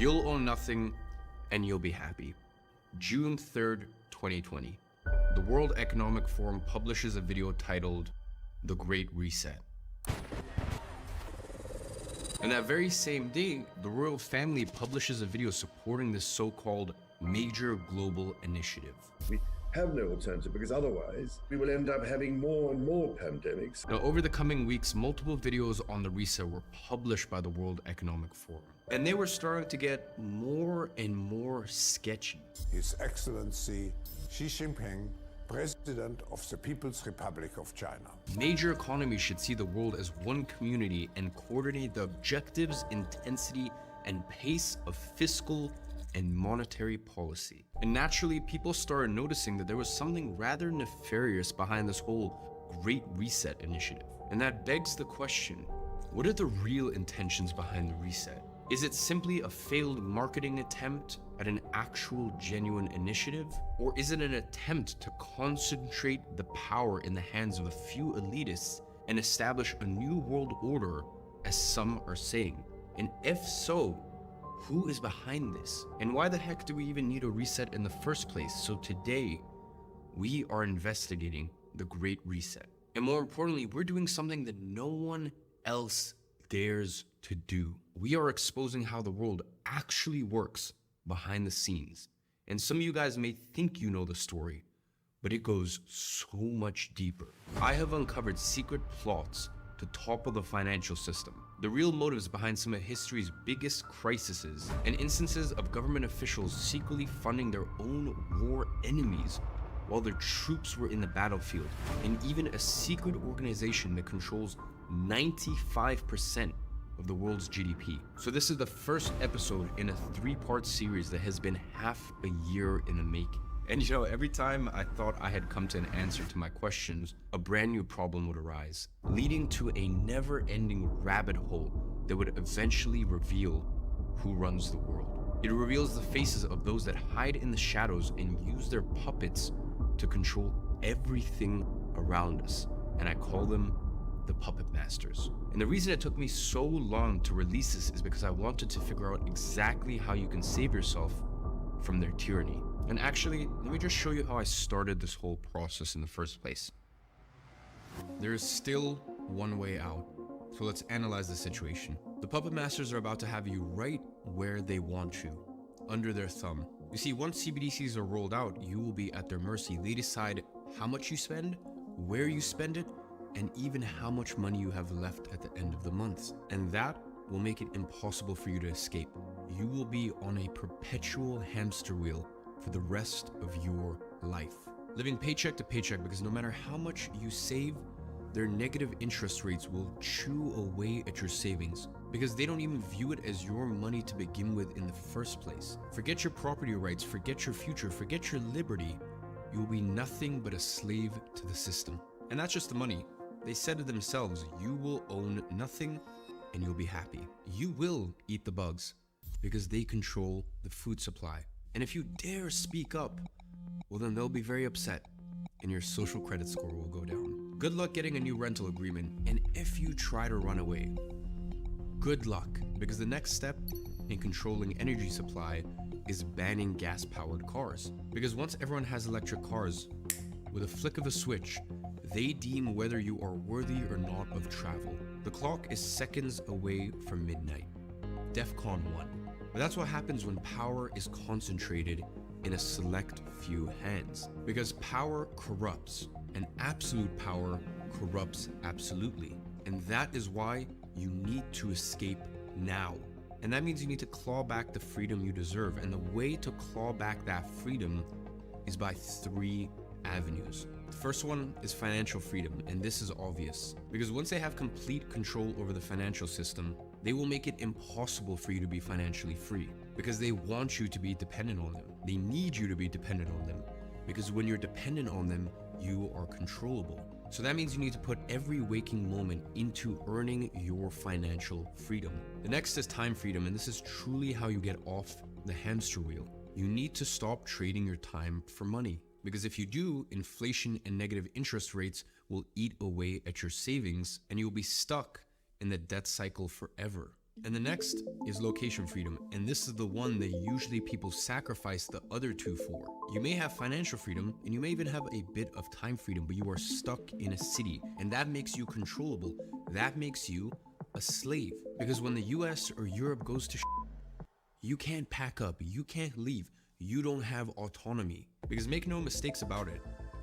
You'll own nothing and you'll be happy. June 3rd, 2020. The World Economic Forum publishes a video titled The Great Reset. And that very same day, the royal family publishes a video supporting this so-called major global initiative. We have no alternative, because otherwise we will end up having more and more pandemics. Now, over the coming weeks, multiple videos on the reset were published by the World Economic Forum, and they were starting to get more and more sketchy. His Excellency Xi Jinping, President of the People's Republic of China. Major economies should see the world as one community and coordinate the objectives, intensity, and pace of fiscal and monetary policy. And naturally, people started noticing that there was something rather nefarious behind this whole Great Reset initiative. And that begs the question, what are the real intentions behind the reset? Is it simply a failed marketing attempt at an actual genuine initiative? Or is it an attempt to concentrate the power in the hands of a few elitists and establish a new world order, as some are saying? And if so, who is behind this? And why the heck do we even need a reset in the first place? So today, we are investigating the Great Reset. And more importantly, we're doing something that no one else dares to do. We are exposing how the world actually works behind the scenes. And some of you guys may think you know the story, but it goes so much deeper. I have uncovered secret plots to topple the financial system, the real motives behind some of history's biggest crises, and instances of government officials secretly funding their own war enemies while their troops were in the battlefield, and even a secret organization that controls 95% of the world's GDP. So this is the first episode in a 3-part series that has been half a year in the making. And you know, every time I thought I had come to an answer to my questions, a brand new problem would arise, leading to a never-ending rabbit hole that would eventually reveal who runs the world. It reveals the faces of those that hide in the shadows and use their puppets to control everything around us. And I call them the puppet masters. And the reason it took me so long to release this is because I wanted to figure out exactly how you can save yourself from their tyranny. And actually, let me just show you how I started this whole process in the first place. There is still one way out, so let's analyze the situation. The puppet masters are about to have you right where they want you, under their thumb. You see, once CBDCs are rolled out, you will be at their mercy. They decide how much you spend, where you spend it, and even how much money you have left at the end of the month. And that will make it impossible for you to escape. You will be on a perpetual hamster wheel for the rest of your life, living paycheck to paycheck, because no matter how much you save, their negative interest rates will chew away at your savings, because they don't even view it as your money to begin with in the first place. Forget your property rights, forget your future, forget your liberty. You will be nothing but a slave to the system. And that's just the money. They said it themselves, you will own nothing and you'll be happy. You will eat the bugs because they control the food supply. And if you dare speak up, well, then they'll be very upset and your social credit score will go down. Good luck getting a new rental agreement. And if you try to run away, good luck, because the next step in controlling energy supply is banning gas-powered cars. Because once everyone has electric cars, with a flick of a switch, they deem whether you are worthy or not of travel. The clock is seconds away from midnight. DEFCON 1. But that's what happens when power is concentrated in a select few hands. Because power corrupts, and absolute power corrupts absolutely. And that is why you need to escape now. And that means you need to claw back the freedom you deserve. And the way to claw back that freedom is by 3 avenues. The first one is financial freedom, and this is obvious. Because once they have complete control over the financial system, they will make it impossible for you to be financially free, because they want you to be dependent on them. They need you to be dependent on them, because when you're dependent on them, you are controllable. So that means you need to put every waking moment into earning your financial freedom. The next is time freedom, and this is truly how you get off the hamster wheel. You need to stop trading your time for money, because if you do, inflation and negative interest rates will eat away at your savings and you'll be stuck in the debt cycle forever. And the next is location freedom, and this is the one that usually people sacrifice the other two for. You may have financial freedom, and you may even have a bit of time freedom, but you are stuck in a city, and that makes you controllable. That makes you a slave. Because when the US or Europe goes to you can't pack up, you can't leave, you don't have autonomy. Because make no mistakes about it,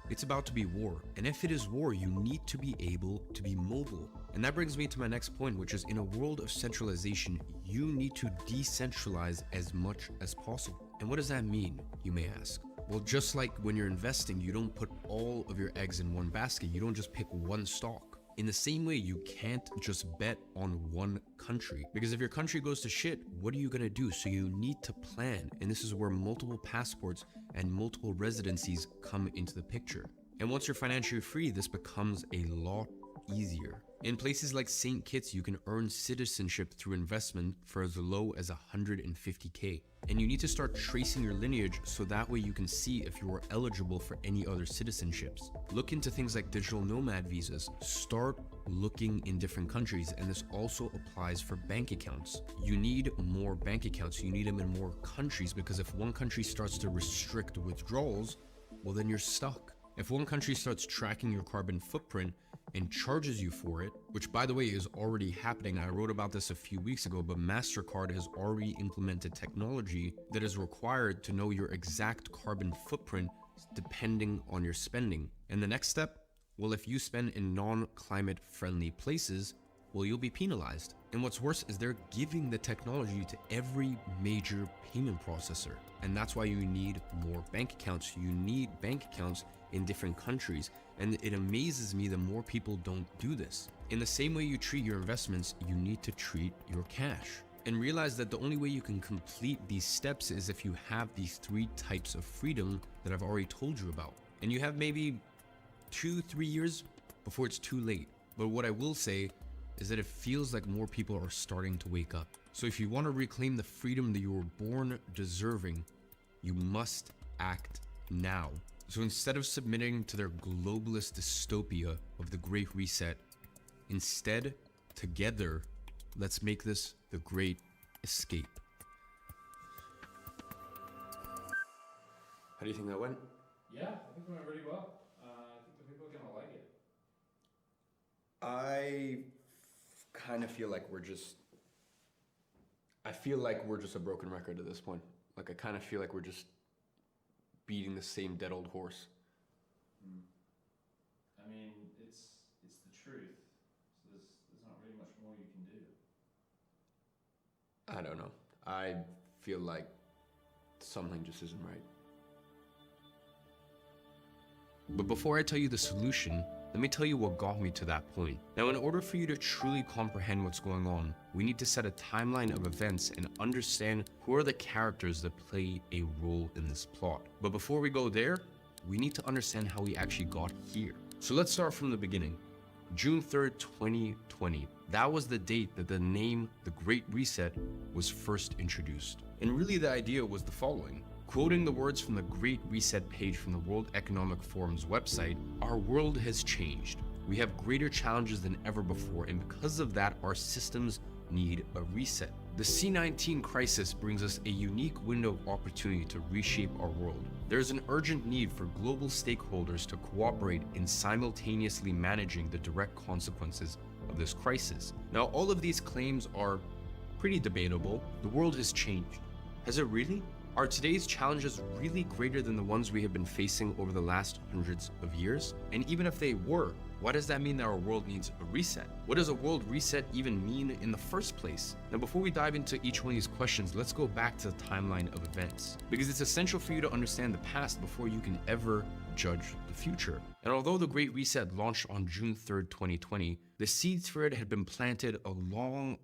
it's about to be war. And if it is war, you need to be able to be mobile. And that brings me to my next point, which is in a world of centralization, you need to decentralize as much as possible. And what does that mean, you may ask? Well, just like when you're investing, you don't put all of your eggs in one basket. You don't just pick one stock. In the same way, you can't just bet on one country, because if your country goes to shit, what are you gonna do? So you need to plan, and this is where multiple passports and multiple residencies come into the picture. And once you're financially free, this becomes a lot easier. In places like St. Kitts, you can earn citizenship through investment for as low as 150K. And you need to start tracing your lineage so that way you can see if you are eligible for any other citizenships. Look into things like digital nomad visas. Start looking in different countries, and this also applies for bank accounts. You need more bank accounts. You need them in more countries, because if one country starts to restrict withdrawals, well, then you're stuck. If one country starts tracking your carbon footprint and charges you for it, which by the way is already happening. I wrote about this a few weeks ago, but MasterCard has already implemented technology that is required to know your exact carbon footprint depending on your spending. And the next step, well, if you spend in non-climate friendly places, well, you'll be penalized. And what's worse is they're giving the technology to every major payment processor. And that's why you need more bank accounts. You need bank accounts in different countries. And it amazes me that more people don't do this. In the same way you treat your investments, you need to treat your cash. And realize that the only way you can complete these steps is if you have these 3 types of freedom that I've already told you about. And you have maybe 2-3 years before it's too late. But what I will say is that it feels like more people are starting to wake up. So if you want to reclaim the freedom that you were born deserving, you must act now. So instead of submitting to their globalist dystopia of the Great Reset, instead, together, let's make this the Great Escape. How do you think that went? Yeah, I think it went really well. I think the people are gonna like it. I kind of feel like we're just a broken record at this point. Like I kind of feel like we're just beating the same dead old horse. I mean, it's the truth. So there's not really much more you can do. I don't know. I feel like something just isn't right. But before I tell you the solution, let me tell you what got me to that point. Now, in order for you to truly comprehend what's going on, we need to set a timeline of events and understand who are the characters that play a role in this plot. But before we go there, we need to understand how we actually got here. So let's start from the beginning. June 3rd, 2020. That was the date that the name The Great Reset was first introduced. And really the idea was the following. Quoting the words from the Great Reset page from the World Economic Forum's website, our world has changed. We have greater challenges than ever before, and because of that, our systems need a reset. The C-19 crisis brings us a unique window of opportunity to reshape our world. There's an urgent need for global stakeholders to cooperate in simultaneously managing the direct consequences of this crisis. Now, all of these claims are pretty debatable. The world has changed. Has it really? Are today's challenges really greater than the ones we have been facing over the last hundreds of years? And even if they were, why does that mean that our world needs a reset? What does a world reset even mean in the first place? Now, before we dive into each one of these questions, let's go back to the timeline of events, because it's essential for you to understand the past before you can ever judge the future. And although the Great Reset launched on June 3rd, 2020, the seeds for it had been planted a long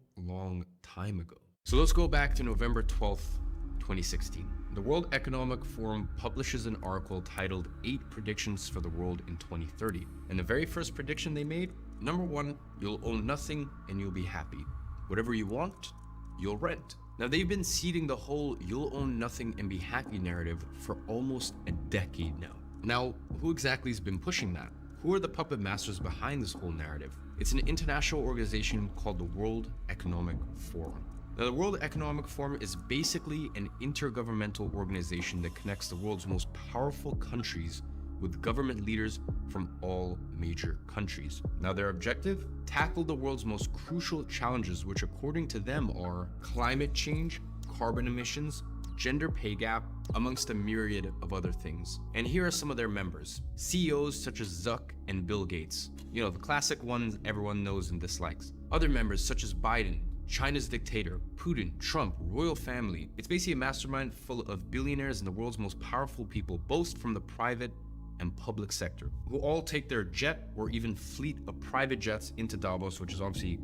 time ago. So let's go back to November 12th, 2016. The World Economic Forum publishes an article titled 8 Predictions for the World in 2030. And the very first prediction they made, number 1, you'll own nothing and you'll be happy. Whatever you want, you'll rent. Now they've been seeding the whole you'll own nothing and be happy narrative for almost a decade now. Now, who exactly has been pushing that? who are the puppet masters behind this whole narrative? It's an international organization called the World Economic Forum. Now, the World Economic Forum is basically an intergovernmental organization that connects the world's most powerful countries with government leaders from all major countries. Now, their objective? Tackle the world's most crucial challenges, which according to them are climate change, carbon emissions, gender pay gap, amongst a myriad of other things. And here are some of their members. CEOs such as Zuck and Bill Gates. You know, the classic ones everyone knows and dislikes. Other members such as Biden, China's dictator, Putin, Trump, royal family. It's basically a mastermind full of billionaires and the world's most powerful people, both from the private and public sector, who all take their jet or even fleet of private jets into Davos, which is obviously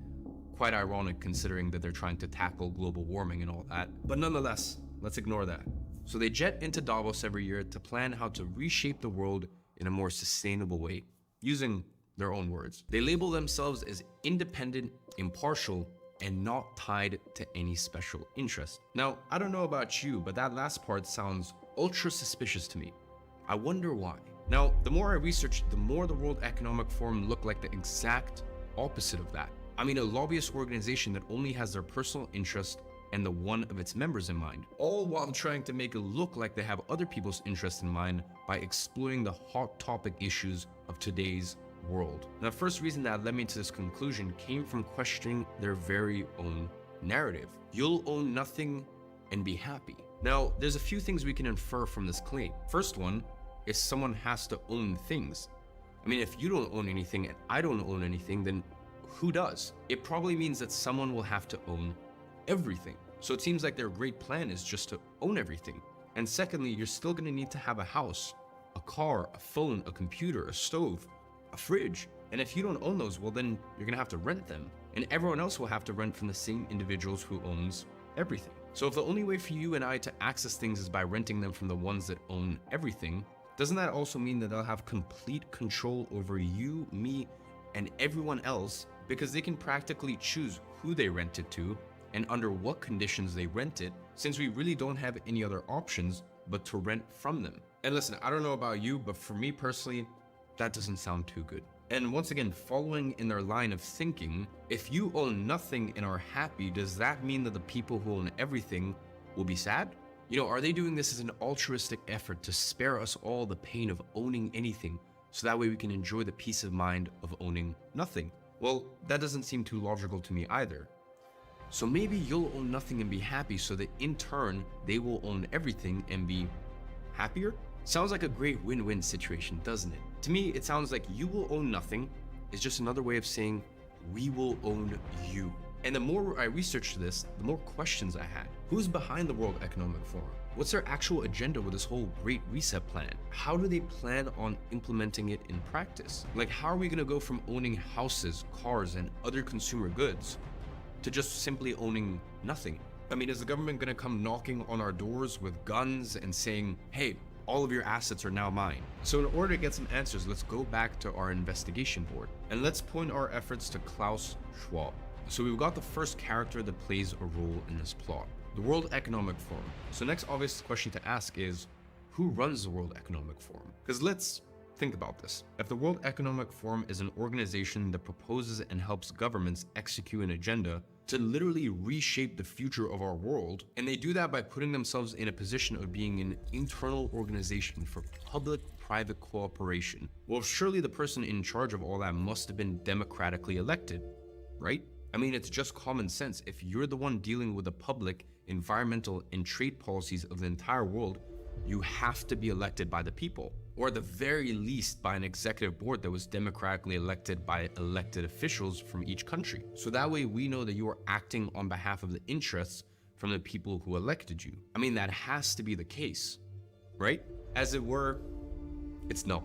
quite ironic considering that they're trying to tackle global warming and all that. But nonetheless, let's ignore that. So they jet into Davos every year to plan how to reshape the world in a more sustainable way, using their own words. They label themselves as independent, impartial, and not tied to any special interest. Now, I don't know about you, but that last part sounds ultra suspicious to me. I wonder why. Now, the more I researched, the more the World Economic Forum looked like the exact opposite of that. I mean, a lobbyist organization that only has their personal interest and the one of its members in mind, all while trying to make it look like they have other people's interests in mind by exploring the hot topic issues of today's world. Now, the first reason that led me to this conclusion came from questioning their very own narrative. You'll own nothing and be happy. Now, there's a few things we can infer from this claim. First one is someone has to own things. I mean, if you don't own anything and I don't own anything, then who does? It probably means that someone will have to own everything. So it seems like their great plan is just to own everything. And secondly, you're still gonna need to have a house, a car, a phone, a computer, a stove, a fridge. And if you don't own those, well, then you're gonna have to rent them. And everyone else will have to rent from the same individuals who owns everything. So if the only way for you and I to access things is by renting them from the ones that own everything, doesn't that also mean that they'll have complete control over you, me, and everyone else, because they can practically choose who they rent it to and under what conditions they rent it, since we really don't have any other options but to rent from them. And listen, I don't know about you, but for me personally, that doesn't sound too good. And once again, following in their line of thinking, if you own nothing and are happy, does that mean that the people who own everything will be sad? You know, are they doing this as an altruistic effort to spare us all the pain of owning anything, so that way we can enjoy the peace of mind of owning nothing? Well, that doesn't seem too logical to me either. So maybe you'll own nothing and be happy so that in turn, they will own everything and be happier? Sounds like a great win-win situation, doesn't it? To me, it sounds like you will own nothing is just another way of saying we will own you. And the more I researched this, the more questions I had. Who's behind the World Economic Forum? What's their actual agenda with this whole Great Reset plan? How do they plan on implementing it in practice? Like, how are we gonna go from owning houses, cars, and other consumer goods to just simply owning nothing? I mean, is the government gonna come knocking on our doors with guns and saying, hey, all of your assets are now mine? So in order to get some answers, let's go back to our investigation board and let's point our efforts to Klaus Schwab. So we've got the first character that plays a role in this plot, the World Economic Forum. So next obvious question to ask is, who runs the World Economic Forum? Because let's think about this. If the World Economic Forum is an organization that proposes and helps governments execute an agenda to literally reshape the future of our world, and they do that by putting themselves in a position of being an internal organization for public-private cooperation, well, surely the person in charge of all that must have been democratically elected, right? I mean, it's just common sense. If you're the one dealing with the public, environmental, and trade policies of the entire world, you have to be elected by the people, or at the very least by an executive board that was democratically elected by elected officials from each country. So that way we know that you are acting on behalf of the interests from the people who elected you. I mean, that has to be the case, right? As it were, it's not.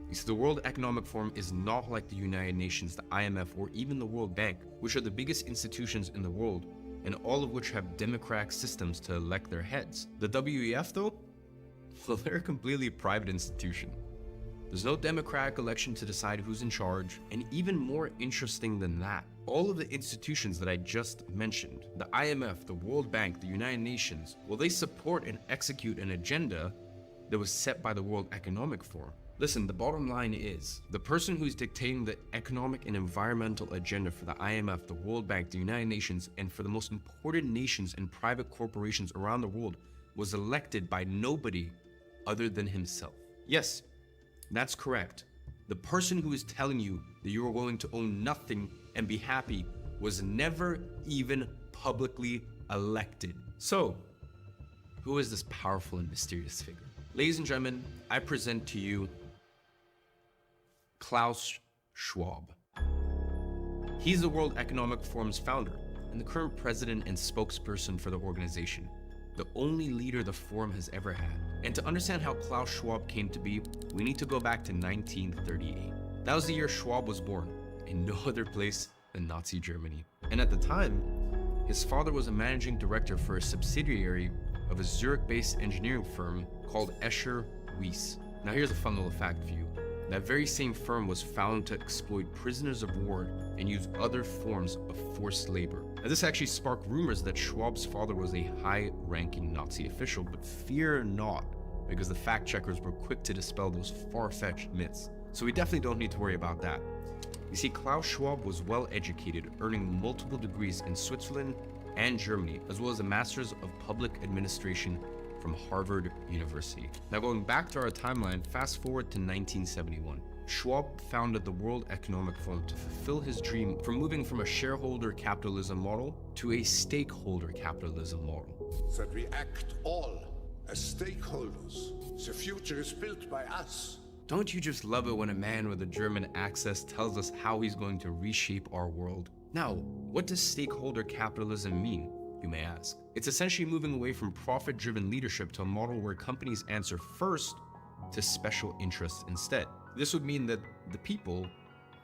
You see, the World Economic Forum is not like the United Nations, the IMF, or even the World Bank, which are the biggest institutions in the world, and all of which have democratic systems to elect their heads. The WEF, though, well, they're a completely private institution. There's no democratic election to decide who's in charge, and even more interesting than that, all of the institutions that I just mentioned, the IMF, the World Bank, the United Nations, well, they support and execute an agenda that was set by the World Economic Forum. Listen, the bottom line is, the person who's dictating the economic and environmental agenda for the IMF, the World Bank, the United Nations, and for the most important nations and private corporations around the world was elected by nobody other than himself. Yes, that's correct. The person who is telling you that you are going to own nothing and be happy was never even publicly elected. So, who is this powerful and mysterious figure? Ladies and gentlemen, I present to you Klaus Schwab. He's the World Economic Forum's founder and the current president and spokesperson for the organization, the only leader the forum has ever had. And to understand how Klaus Schwab came to be, we need to go back to 1938. That was the year Schwab was born, in no other place than Nazi Germany. And at the time, his father was a managing director for a subsidiary of a Zurich-based engineering firm called Escher Wyss. Now here's a fun little fact for you. That very same firm was found to exploit prisoners of war and use other forms of forced labor. Now, this actually sparked rumors that Schwab's father was a high-ranking Nazi official, but fear not, because the fact checkers were quick to dispel those far-fetched myths. So we definitely don't need to worry about that. You see, Klaus Schwab was well educated, earning multiple degrees in Switzerland and Germany, as well as a Master's of Public Administration from Harvard University. Now going back to our timeline, fast forward to 1971. Schwab founded the World Economic Forum to fulfill his dream from moving from a shareholder capitalism model to a stakeholder capitalism model. That we act all as stakeholders. The future is built by us. Don't you just love it when a man with a German accent tells us how he's going to reshape our world? Now, what does stakeholder capitalism mean, you may ask? It's essentially moving away from profit-driven leadership to a model where companies answer first to special interests instead. This would mean that the people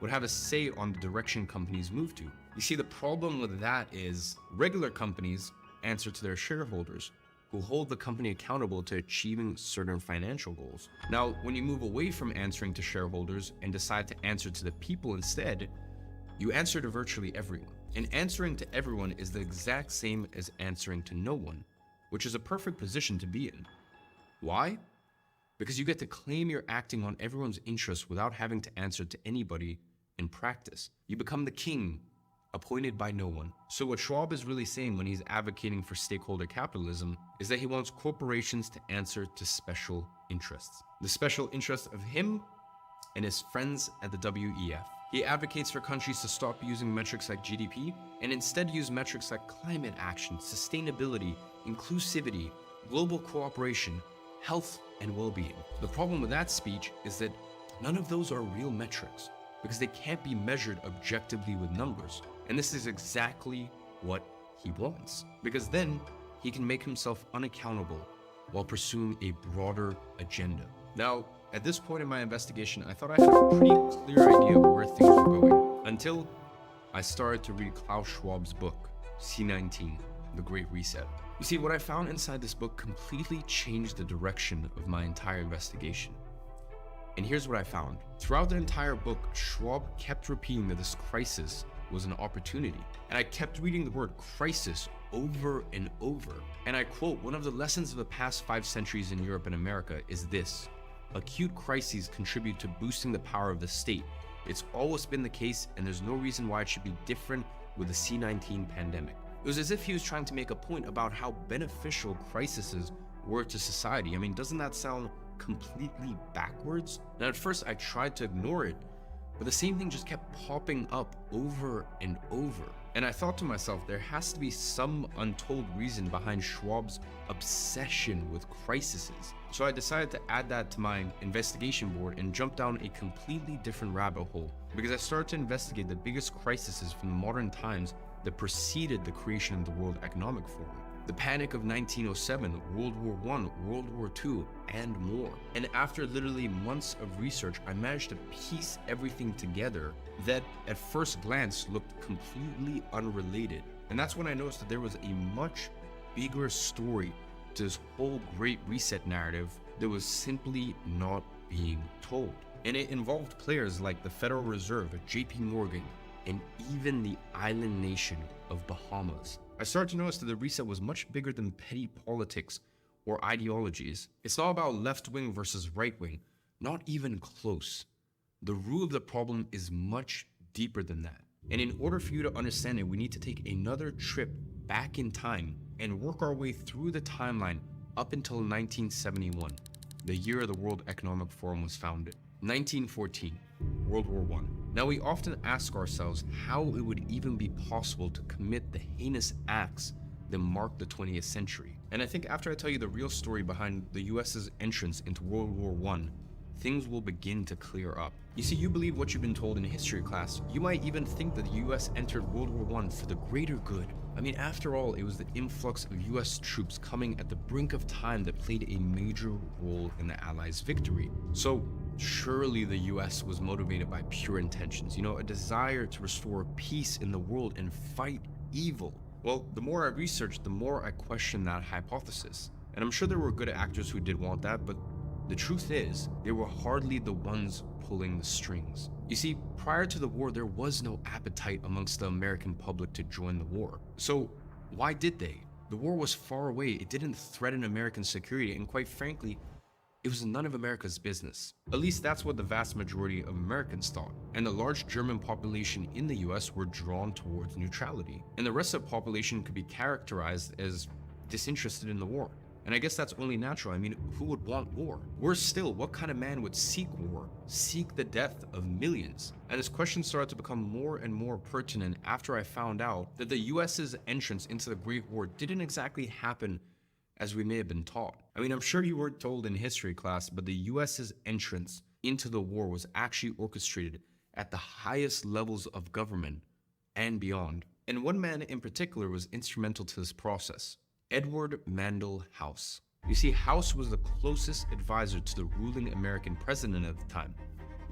would have a say on the direction companies move to. You see, the problem with that is regular companies answer to their shareholders, who hold the company accountable to achieving certain financial goals. Now, when you move away from answering to shareholders and decide to answer to the people instead, you answer to virtually everyone. And answering to everyone is the exact same as answering to no one, which is a perfect position to be in. Why? Because you get to claim you're acting on everyone's interests without having to answer to anybody in practice. You become the king, appointed by no one. So what Schwab is really saying when he's advocating for stakeholder capitalism is that he wants corporations to answer to special interests. The special interests of him and his friends at the WEF. He advocates for countries to stop using metrics like GDP and instead use metrics like climate action, sustainability, inclusivity, global cooperation, health, and well-being. The problem with that speech is that none of those are real metrics because they can't be measured objectively with numbers. And this is exactly what he wants, because then he can make himself unaccountable while pursuing a broader agenda. Now, at this point in my investigation, I thought I had a pretty clear idea of where things were going, until I started to read Klaus Schwab's book, C19, The Great Reset. You see, what I found inside this book completely changed the direction of my entire investigation. And here's what I found. Throughout the entire book, Schwab kept repeating that this crisis was an opportunity. And I kept reading the word crisis over and over. And I quote, one of the lessons of the past 5 centuries in Europe and America is this: acute crises contribute to boosting the power of the state. It's always been the case, and there's no reason why it should be different with the C19 pandemic. It was as if he was trying to make a point about how beneficial crises were to society. I mean, doesn't that sound completely backwards? Now, at first I tried to ignore it, but the same thing just kept popping up over and over. And I thought to myself, there has to be some untold reason behind Schwab's obsession with crises. So I decided to add that to my investigation board and jump down a completely different rabbit hole, because I started to investigate the biggest crises from modern times that preceded the creation of the World Economic Forum. The Panic of 1907, World War I, World War II, and more. And after literally months of research, I managed to piece everything together that at first glance looked completely unrelated. And that's when I noticed that there was a much bigger story to this whole Great Reset narrative that was simply not being told. And it involved players like the Federal Reserve, JP Morgan, and even the island nation of Bahamas. I started to notice that the reset was much bigger than petty politics or ideologies. It's not about left wing versus right wing, Not even close. The root of the problem is much deeper than that. And in order for you to understand it, we need to take another trip back in time and work our way through the timeline up until 1971, the year the World Economic Forum was founded. 1914, World War I. Now we often ask ourselves how it would even be possible to commit the heinous acts that marked the 20th century. And I think after I tell you the real story behind the US's entrance into World War I, things will begin to clear up. You see, you believe what you've been told in history class. You might even think that the US entered World War I for the greater good. I mean, after all, it was the influx of US troops coming at the brink of time that played a major role in the Allies' victory. So surely the US was motivated by pure intentions, a desire to restore peace in the world and fight evil. Well, the more I researched, the more I questioned that hypothesis. And I'm sure there were good actors who did want that, but the truth is, they were hardly the ones pulling the strings. You see, prior to the war, there was no appetite amongst the American public to join the war. So why did they? The war was far away, it didn't threaten American security, and quite frankly, it was none of America's business. At least that's what the vast majority of Americans thought. And the large German population in the US were drawn towards neutrality. And the rest of the population could be characterized as disinterested in the war. And I guess that's only natural. I mean, who would want war? Worse still, what kind of man would seek war, seek the death of millions? And this question started to become more and more pertinent after I found out that the US's entrance into the Great War didn't exactly happen as we may have been taught. I mean, I'm sure you were told in history class, but the US's entrance into the war was actually orchestrated at the highest levels of government and beyond. And one man in particular was instrumental to this process. Edward Mandell House. You see, House was the closest advisor to the ruling American president at the time,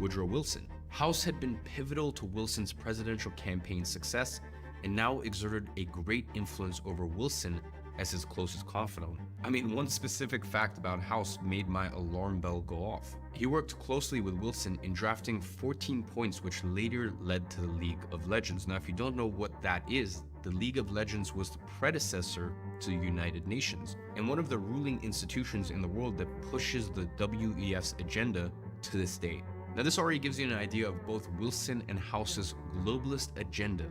Woodrow Wilson. House had been pivotal to Wilson's presidential campaign success and now exerted a great influence over Wilson as his closest confidant. I mean, one specific fact about House made my alarm bell go off. He worked closely with Wilson in drafting 14 points which later led to the League of Legends. Now, if you don't know what that is, the League of Legends was the predecessor to the United Nations, and one of the ruling institutions in the world that pushes the WEF's agenda to this day. Now, this already gives you an idea of both Wilson and House's globalist agenda,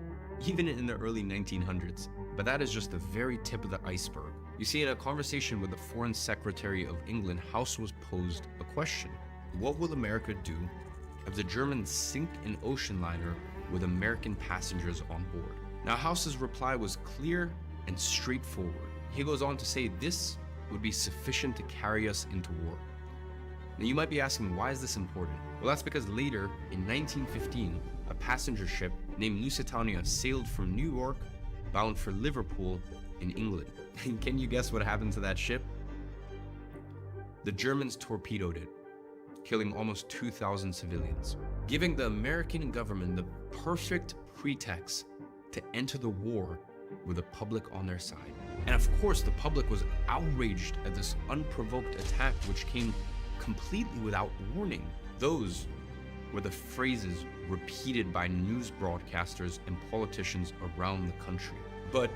even in the early 1900s. But that is just the very tip of the iceberg. You see, in a conversation with the Foreign Secretary of England, House was posed a question. What will America do if the Germans sink an ocean liner with American passengers on board? Now, House's reply was clear and straightforward. He goes on to say this would be sufficient to carry us into war. Now, you might be asking, why is this important? Well, that's because later, in 1915, a passenger ship named Lusitania sailed from New York bound for Liverpool in England. And can you guess what happened to that ship? The Germans torpedoed it, killing almost 2,000 civilians, giving the American government the perfect pretext to enter the war with the public on their side. And of course, the public was outraged at this unprovoked attack, which came completely without warning. Those were the phrases repeated by news broadcasters and politicians around the country. But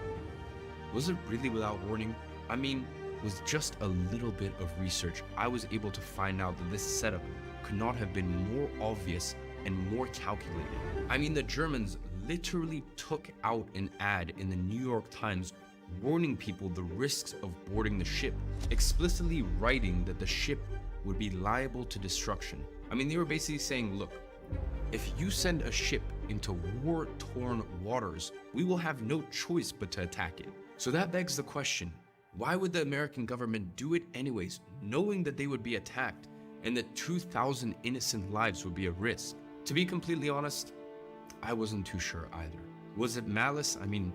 was it really without warning? I mean, with just a little bit of research, I was able to find out that this setup could not have been more obvious and more calculated. I mean, the Germans literally took out an ad in the New York Times warning people the risks of boarding the ship, explicitly writing that the ship would be liable to destruction. I mean, they were basically saying, look, if you send a ship into war-torn waters, we will have no choice but to attack it. So that begs the question, why would the American government do it anyways, knowing that they would be attacked and that 2,000 innocent lives would be at risk? To be completely honest, I wasn't too sure either. Was it malice? I mean,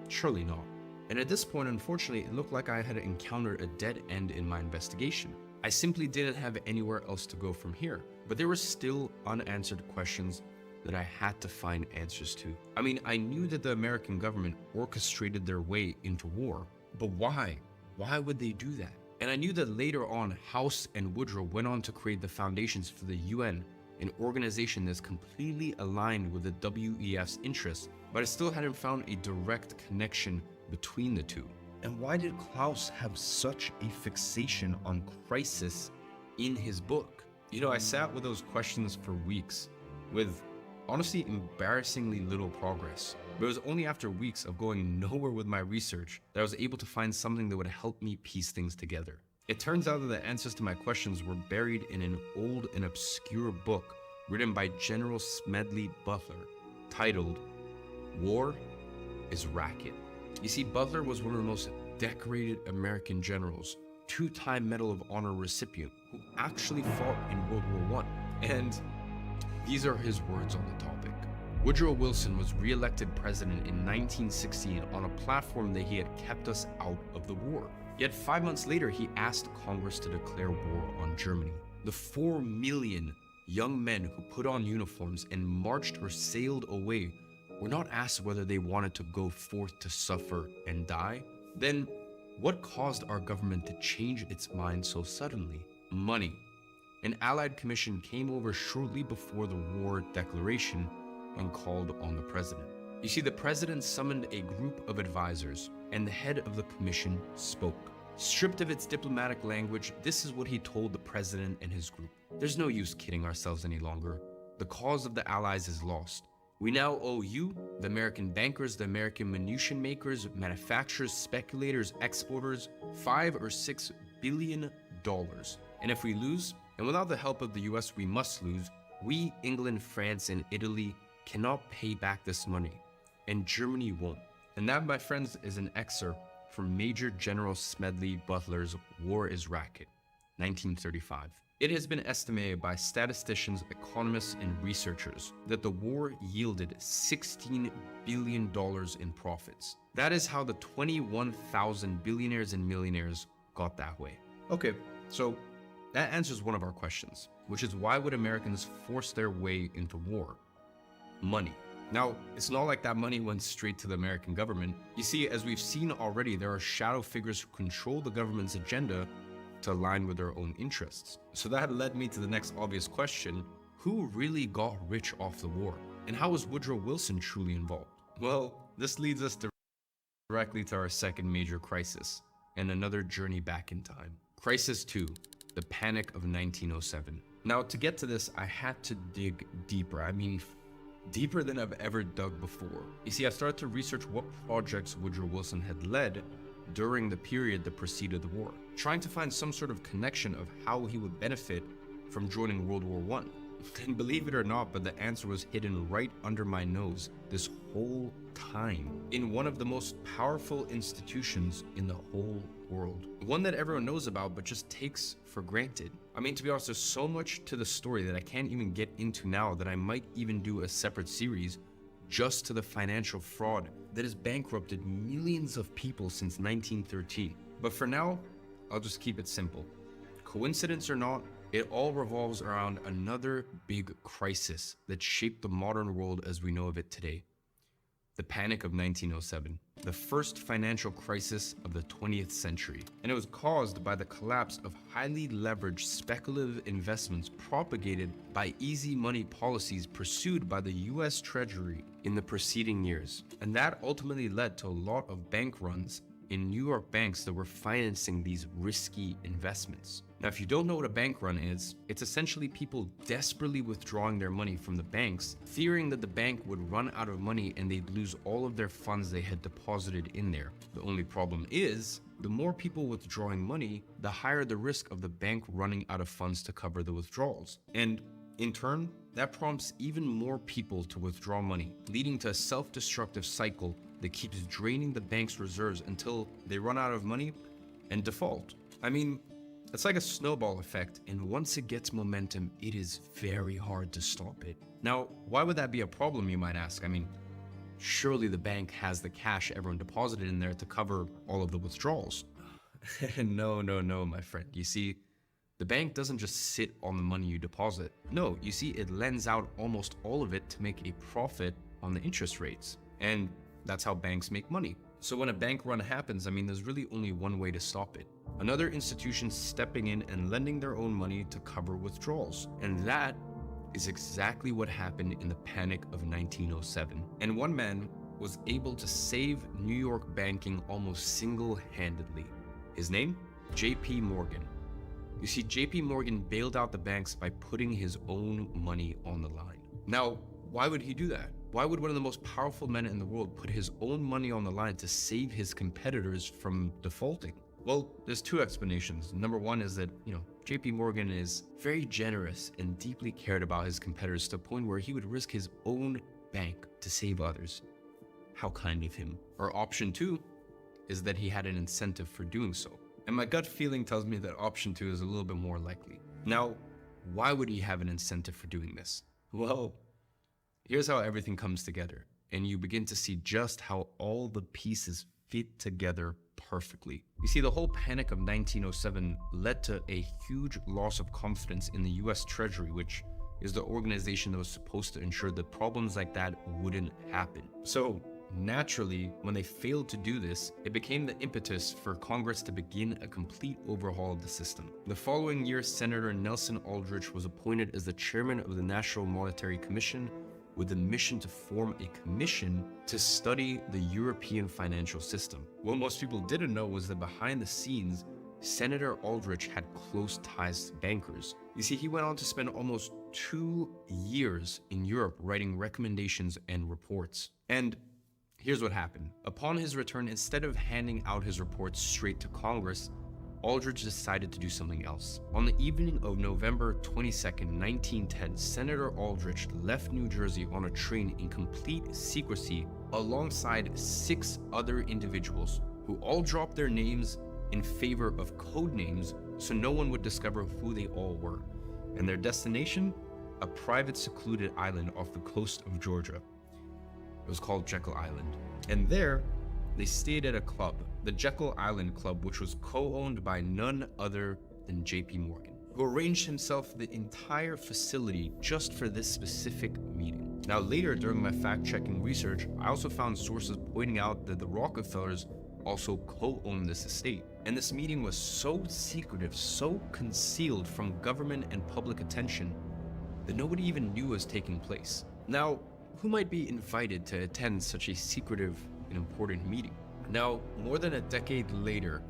surely not. And at this point, unfortunately, it looked like I had encountered a dead end in my investigation. I simply didn't have anywhere else to go from here. But there were still unanswered questions that I had to find answers to. I mean, I knew that the American government orchestrated their way into war, but why? Why would they do that? And I knew that later on, House and Woodrow went on to create the foundations for the UN, an organization that's completely aligned with the WEF's interests, but I still hadn't found a direct connection between the two. And why did Klaus have such a fixation on crisis in his book? You know, I sat with those questions for weeks, with honestly embarrassingly little progress. But it was only after weeks of going nowhere with my research that I was able to find something that would help me piece things together. It turns out that the answers to my questions were buried in an old and obscure book written by General Smedley Butler, titled War is Racket. You see, Butler was one of the most decorated American generals, two-time Medal of Honor recipient, who actually fought in World War I. And these are his words on the topic. Woodrow Wilson was re-elected president in 1916 on a platform that he had kept us out of the war. Yet 5 months later, he asked Congress to declare war on Germany. The 4 million young men who put on uniforms and marched or sailed away were not asked whether they wanted to go forth to suffer and die. Then what caused our government to change its mind so suddenly? Money. An Allied commission came over shortly before the war declaration and called on the president. You see, the president summoned a group of advisors, and the head of the commission spoke. Stripped of its diplomatic language, this is what he told the president and his group. There's no use kidding ourselves any longer. The cause of the Allies is lost. We now owe you, the American bankers, the American munition makers, manufacturers, speculators, exporters, $5 or $6 billion. And if we lose, and without the help of the US we must lose, we, England, France, and Italy cannot pay back this money, and Germany won't. And that, my friends, is an excerpt from Major General Smedley Butler's War is Racket, 1935. It has been estimated by statisticians, economists, and researchers that the war yielded $16 billion in profits. That is how the 21,000 billionaires and millionaires got that way. Okay, so that answers one of our questions, which is why would Americans force their way into war? Money. Now, it's not like that money went straight to the American government. You see, as we've seen already, there are shadow figures who control the government's agenda to align with their own interests. So that led me to the next obvious question: who really got rich off the war? And how was Woodrow Wilson truly involved? Well, this leads us directly to our second major crisis and another journey back in time. Crisis 2, the Panic of 1907. Now, to get to this, I had to dig deeper. I mean, deeper than I've ever dug before. You see, I started to research what projects Woodrow Wilson had led during the period that preceded the war, trying to find some sort of connection of how he would benefit from joining World War I. And believe it or not, but the answer was hidden right under my nose this whole time, in one of the most powerful institutions in the whole world. One that everyone knows about but just takes for granted. I mean, to be honest, there's so much to the story that I can't even get into now that I might even do a separate series just to the financial fraud that has bankrupted millions of people since 1913. But for now, I'll just keep it simple. Coincidence or not, it all revolves around another big crisis that shaped the modern world as we know of it today. The Panic of 1907, the first financial crisis of the 20th century. And it was caused by the collapse of highly leveraged speculative investments propagated by easy money policies pursued by the US Treasury in the preceding years. And that ultimately led to a lot of bank runs in New York banks that were financing these risky investments. Now, if you don't know what a bank run is, it's essentially people desperately withdrawing their money from the banks, fearing that the bank would run out of money and they'd lose all of their funds they had deposited in there. The only problem is, the more people withdrawing money, the higher the risk of the bank running out of funds to cover the withdrawals. And in turn, that prompts even more people to withdraw money, leading to a self-destructive cycle that keeps draining the bank's reserves until they run out of money and default. I mean, it's like a snowball effect, and once it gets momentum, it is very hard to stop it. Now, why would that be a problem, you might ask? I mean, surely the bank has the cash everyone deposited in there to cover all of the withdrawals. No, my friend. You see, the bank doesn't just sit on the money you deposit. No, you see, it lends out almost all of it to make a profit on the interest rates. And that's how banks make money. So when a bank run happens, I mean, there's really only one way to stop it. Another institution stepping in and lending their own money to cover withdrawals. And that is exactly what happened in the Panic of 1907. And one man was able to save New York banking almost single-handedly. His name? J.P. Morgan. You see, JP Morgan bailed out the banks by putting his own money on the line. Now, why would he do that? Why would one of the most powerful men in the world put his own money on the line to save his competitors from defaulting? Well, there's two explanations. Number one is that, JP Morgan is very generous and deeply cared about his competitors to the point where he would risk his own bank to save others. How kind of him. Or option two is that he had an incentive for doing so. And my gut feeling tells me that option two is a little bit more likely. Now, why would he have an incentive for doing this? Well, here's how everything comes together, and you begin to see just how all the pieces fit together perfectly. You see, the whole panic of 1907 led to a huge loss of confidence in the US Treasury, which is the organization that was supposed to ensure that problems like that wouldn't happen. So naturally, when they failed to do this, it became the impetus for Congress to begin a complete overhaul of the system. The following year, Senator Nelson Aldrich was appointed as the chairman of the National Monetary Commission with the mission to form a commission to study the European financial system. What most people didn't know was that behind the scenes, Senator Aldrich had close ties to bankers. You see, he went on to spend almost 2 years in Europe writing recommendations and reports. And here's what happened. Upon his return, instead of handing out his reports straight to Congress, Aldrich decided to do something else. On the evening of November 22nd, 1910, Senator Aldrich left New Jersey on a train in complete secrecy alongside 6 other individuals who all dropped their names in favor of code names so no one would discover who they all were. And their destination? A private secluded island off the coast of Georgia. It was called Jekyll Island. And there, they stayed at a club, the Jekyll Island Club, which was co-owned by none other than JP Morgan, who arranged himself the entire facility just for this specific meeting. Now later, during my fact-checking research, I also found sources pointing out that the Rockefellers also co-owned this estate. And this meeting was so secretive, so concealed from government and public attention that nobody even knew was taking place. Now, who might be invited to attend such a secretive and important meeting? Now, more than a decade later,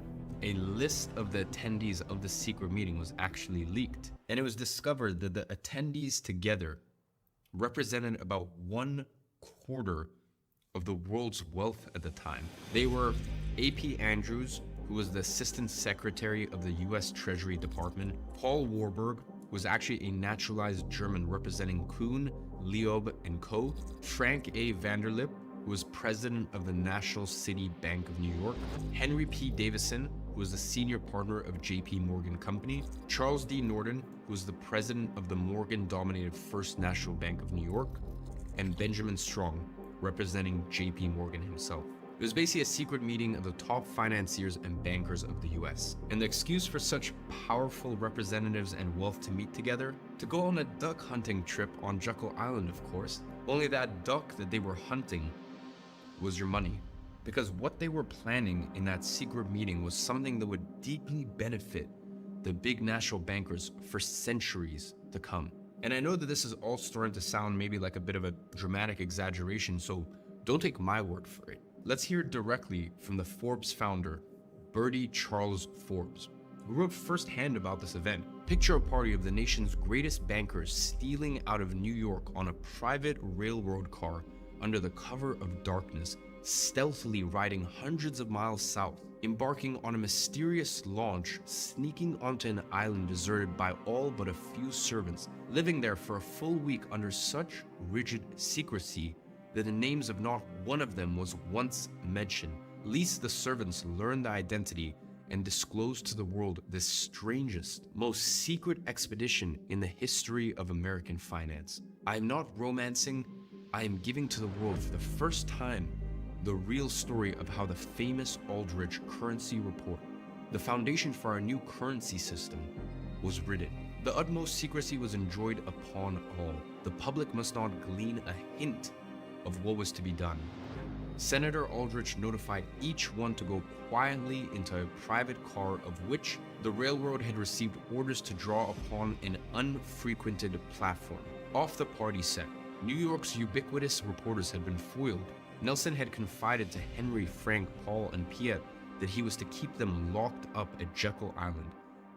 a list of the attendees of the secret meeting was actually leaked, and it was discovered that the attendees together represented about 1/4 of the world's wealth at the time. They were A.P. Andrews, who was the Assistant Secretary of the US Treasury Department. Paul Warburg was actually a naturalized German representing Kuhn, Leob & Co. Frank A. Vanderlip, who was president of the National City Bank of New York. Henry P. Davison, who was the senior partner of JP Morgan Company. Charles D. Norton, who was the president of the Morgan-dominated First National Bank of New York. And Benjamin Strong, representing JP Morgan himself. It was basically a secret meeting of the top financiers and bankers of the US. And the excuse for such powerful representatives and wealth to meet together? To go on a duck hunting trip on Jekyll Island, of course. Only that duck that they were hunting was your money. Because what they were planning in that secret meeting was something that would deeply benefit the big national bankers for centuries to come. And I know that this is all starting to sound maybe like a bit of a dramatic exaggeration, so don't take my word for it. Let's hear directly from the Forbes founder, Bertie Charles Forbes, who wrote firsthand about this event. Picture a party of the nation's greatest bankers stealing out of New York on a private railroad car under the cover of darkness, stealthily riding hundreds of miles south, embarking on a mysterious launch, sneaking onto an island deserted by all but a few servants, living there for a full week under such rigid secrecy that the names of not one of them was once mentioned, lest the servants learn the identity and disclose to the world this strangest, most secret expedition in the history of American finance. I am not romancing, I am giving to the world for the first time the real story of how the famous Aldrich currency report, the foundation for our new currency system, was written. The utmost secrecy was enjoined upon all. The public must not glean a hint of what was to be done. Senator Aldrich notified each one to go quietly into a private car of which the railroad had received orders to draw upon an unfrequented platform. Off the party set, New York's ubiquitous reporters had been foiled. Nelson had confided to Henry, Frank, Paul, and Piet that he was to keep them locked up at Jekyll Island,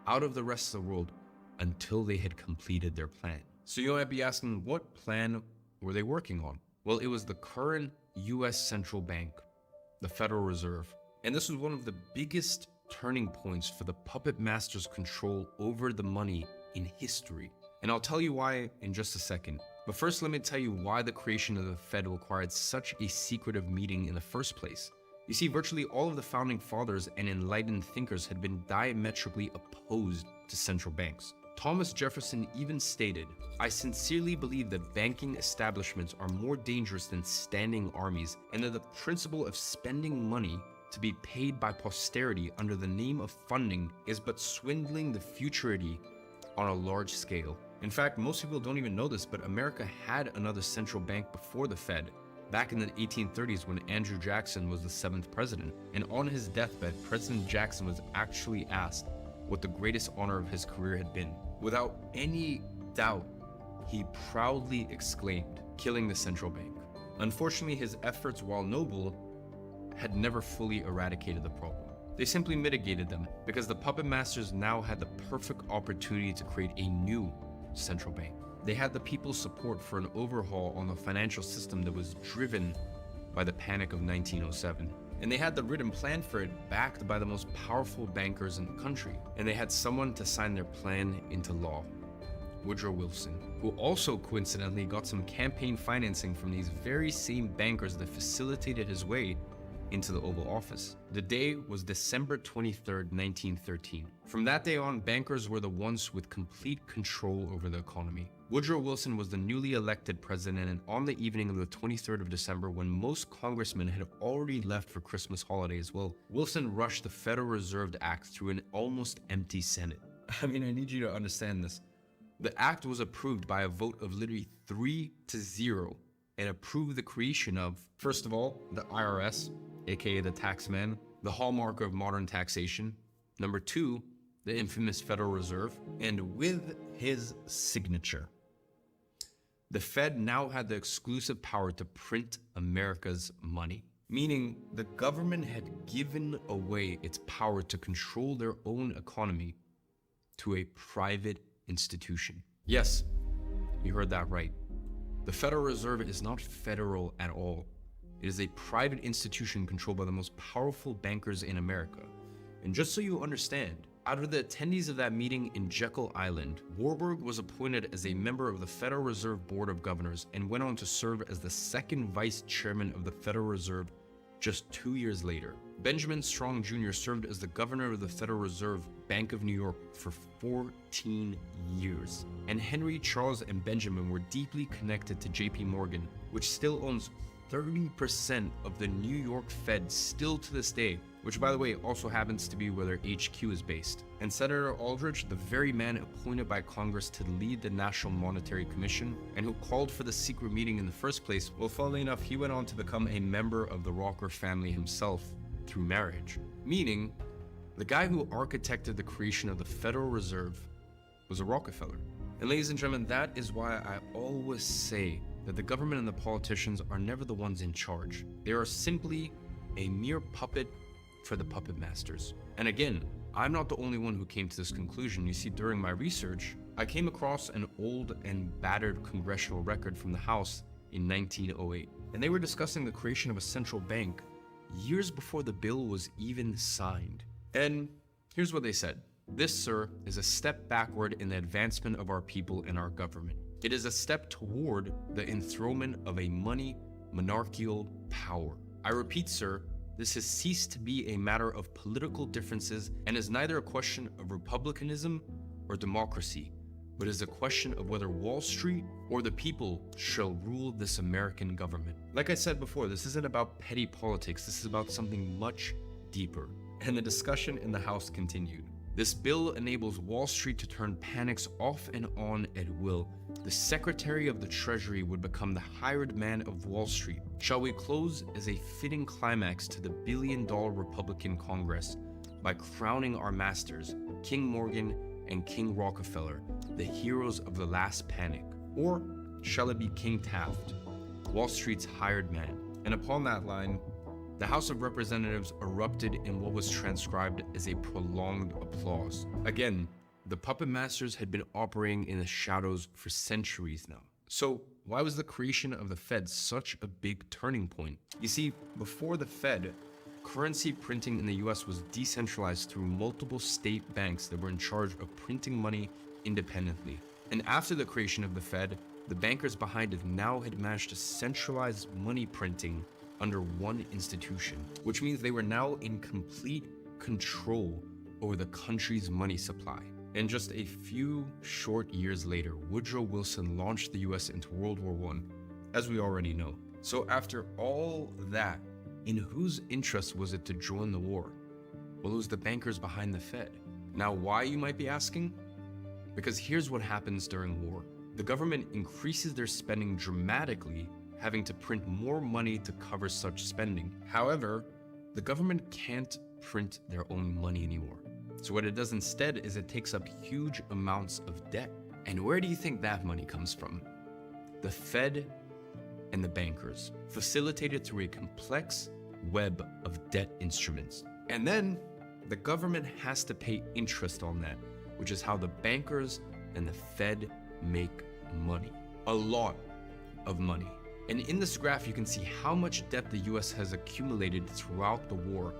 out of the rest of the world until they had completed their plan. So you might be asking, what plan were they working on? Well, it was the current US central bank, the Federal Reserve. And this was one of the biggest turning points for the puppet master's control over the money in history. And I'll tell you why in just a second. But first, let me tell you why the creation of the Fed required such a secretive meeting in the first place. You see, virtually all of the founding fathers and enlightened thinkers had been diametrically opposed to central banks. Thomas Jefferson even stated, "I sincerely believe that banking establishments are more dangerous than standing armies, and that the principle of spending money to be paid by posterity under the name of funding is but swindling the futurity on a large scale." In fact, most people don't even know this, but America had another central bank before the Fed, back in the 1830s when Andrew Jackson was the 7th president. And on his deathbed, President Jackson was actually asked what the greatest honor of his career had been. Without any doubt, he proudly exclaimed, "Killing the central bank." Unfortunately, his efforts, while noble, had never fully eradicated the problem. They simply mitigated them because the puppet masters now had the perfect opportunity to create a new central bank. They had the people's support for an overhaul on the financial system that was driven by the Panic of 1907. And they had the written plan for it, backed by the most powerful bankers in the country. And they had someone to sign their plan into law, Woodrow Wilson, who also coincidentally got some campaign financing from these very same bankers that facilitated his way into the Oval Office. The day was December 23rd, 1913. From that day on, bankers were the ones with complete control over the economy. Woodrow Wilson was the newly elected president, and on the evening of the 23rd of December, when most congressmen had already left for Christmas holidays, well, Wilson rushed the Federal Reserve Act through an almost empty Senate. I mean, I need you to understand this. The act was approved by a vote of literally 3-0 and approved the creation of, first of all, the IRS, aka the taxman, the hallmark of modern taxation. Number 2, the infamous Federal Reserve. And with his signature, the Fed now had the exclusive power to print America's money, meaning the government had given away its power to control their own economy to a private institution. Yes, you heard that right. The Federal Reserve is not federal at all. It is a private institution controlled by the most powerful bankers in America. And just so you understand, out of the attendees of that meeting in Jekyll Island, Warburg was appointed as a member of the Federal Reserve Board of Governors and went on to serve as the second vice chairman of the Federal Reserve just 2 years later. Benjamin Strong Jr. served as the governor of the Federal Reserve Bank of New York for 14 years. And Henry, Charles, and Benjamin were deeply connected to JP Morgan, which still owns 30% of the New York Fed still to this day, which by the way also happens to be where their HQ is based. And Senator Aldrich, the very man appointed by Congress to lead the National Monetary Commission and who called for the secret meeting in the first place, well, funnily enough, he went on to become a member of the Rocker family himself through marriage. Meaning, the guy who architected the creation of the Federal Reserve was a Rockefeller. And ladies and gentlemen, that is why I always say that the government and the politicians are never the ones in charge. They are simply a mere puppet for the puppet masters. And again, I'm not the only one who came to this conclusion. You see, during my research, I came across an old and battered congressional record from the House in 1908. And they were discussing the creation of a central bank years before the bill was even signed. And here's what they said. This, sir, is a step backward in the advancement of our people and our government. It is a step toward the enthronement of a monarchical power. I repeat, sir, this has ceased to be a matter of political differences and is neither a question of republicanism or democracy, but is a question of whether Wall Street or the people shall rule this American government. Like I said before, this isn't about petty politics. This is about something much deeper. And the discussion in the House continued. This bill enables Wall Street to turn panics off and on at will. The Secretary of the Treasury would become the hired man of Wall Street. Shall we close as a fitting climax to the billion-dollar Republican Congress by crowning our masters, King Morgan and King Rockefeller, the heroes of the last panic? Or shall it be King Taft, Wall Street's hired man? And upon that line, The House of Representatives erupted in what was transcribed as a prolonged applause. Again, the puppet masters had been operating in the shadows for centuries now. So why was the creation of the Fed such a big turning point? You see, before the Fed, currency printing in the US was decentralized through multiple state banks that were in charge of printing money independently. And after the creation of the Fed, the bankers behind it now had managed to centralize money printing under one institution, which means they were now in complete control over the country's money supply. And just a few short years later, Woodrow Wilson launched the US into World War I, as we already know. So after all that, in whose interest was it to join the war? Well, it was the bankers behind the Fed. Now, why, you might be asking? Because here's what happens during war. The government increases their spending dramatically, having to print more money to cover such spending. However, the government can't print their own money anymore. So what it does instead is it takes up huge amounts of debt. And where do you think that money comes from? The Fed and the bankers, facilitated through a complex web of debt instruments. And then the government has to pay interest on that, which is how the bankers and the Fed make money. A lot of money. And in this graph, you can see how much debt the US has accumulated throughout the war.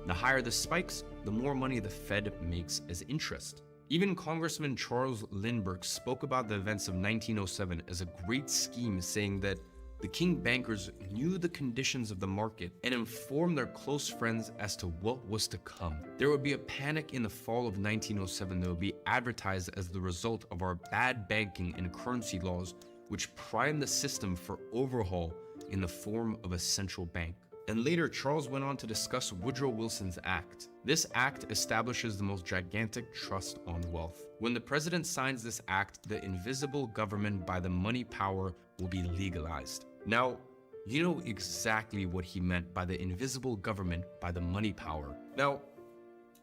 The higher the spikes, the more money the Fed makes as interest. Even Congressman Charles Lindbergh spoke about the events of 1907 as a great scheme, saying that the king bankers knew the conditions of the market and informed their close friends as to what was to come. There would be a panic in the fall of 1907 that would be advertised as the result of our bad banking and currency laws, which primed the system for overhaul in the form of a central bank. And later, Charles went on to discuss Woodrow Wilson's act. This act establishes the most gigantic trust on wealth. When the president signs this act, the invisible government by the money power will be legalized. Now, you know exactly what he meant by the invisible government by the money power. Now,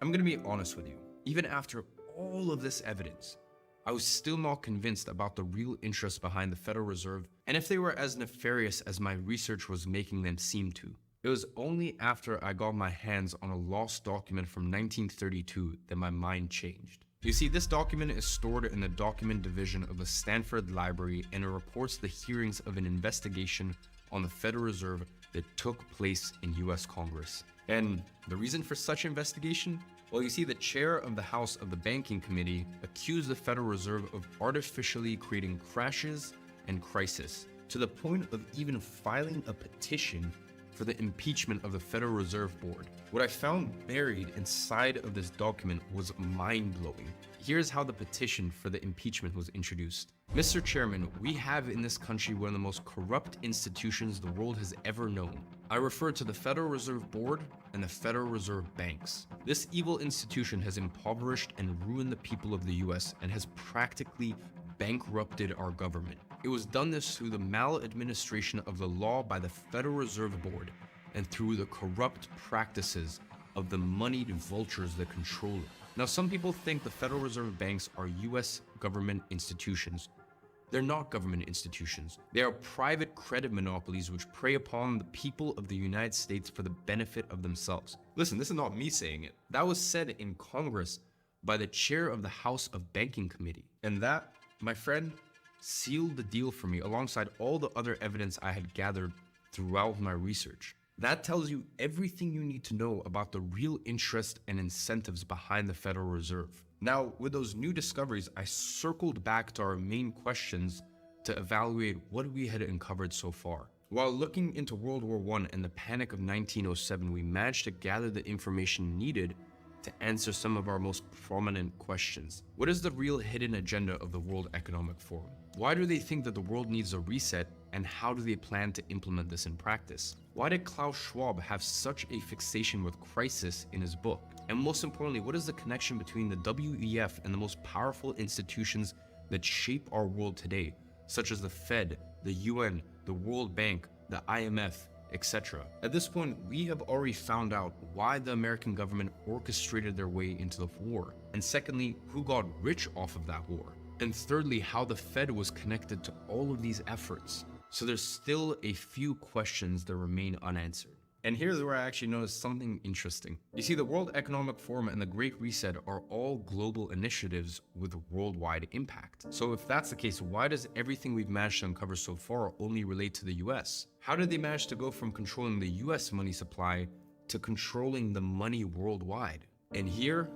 I'm gonna be honest with you. Even after all of this evidence, I was still not convinced about the real interest behind the Federal Reserve and if they were as nefarious as my research was making them seem to. It was only after I got my hands on a lost document from 1932 that my mind changed. You see, this document is stored in the document division of the Stanford Library, and it reports the hearings of an investigation on the Federal Reserve that took place in US Congress. And the reason for such investigation? Well, you see, the chair of the House of the Banking Committee accused the Federal Reserve of artificially creating crashes and crisis, to the point of even filing a petition for the impeachment of the Federal Reserve Board. What I found buried inside of this document was mind-blowing. Here's how the petition for the impeachment was introduced. Mr. Chairman, we have in this country one of the most corrupt institutions the world has ever known. I refer to the Federal Reserve Board and the Federal Reserve Banks. This evil institution has impoverished and ruined the people of the US and has practically bankrupted our government. It was done this through the maladministration of the law by the Federal Reserve Board and through the corrupt practices of the moneyed vultures that control it. Now, some people think the Federal Reserve banks are US government institutions. They're not government institutions. They are private credit monopolies which prey upon the people of the United States for the benefit of themselves. Listen, this is not me saying it. That was said in Congress by the chair of the House of Banking Committee. And that, my friend, sealed the deal for me alongside all the other evidence I had gathered throughout my research. That tells you everything you need to know about the real interest and incentives behind the Federal Reserve. Now, with those new discoveries, I circled back to our main questions to evaluate what we had uncovered so far. While looking into World War I and the Panic of 1907, we managed to gather the information needed to answer some of our most prominent questions. What is the real hidden agenda of the World Economic Forum? Why do they think that the world needs a reset, and how do they plan to implement this in practice? Why did Klaus Schwab have such a fixation with crisis in his book? And most importantly, what is the connection between the WEF and the most powerful institutions that shape our world today, such as the Fed, the UN, the World Bank, the IMF, etc. At this point, we have already found out why the American government orchestrated their way into the war. And secondly, who got rich off of that war. And thirdly, how the Fed was connected to all of these efforts. So there's still a few questions that remain unanswered. And here's where I actually noticed something interesting. You see, the World Economic Forum and the Great Reset are all global initiatives with worldwide impact. So if that's the case, why does everything we've managed to uncover so far only relate to the US? How did they manage to go from controlling the US money supply to controlling the money worldwide? And here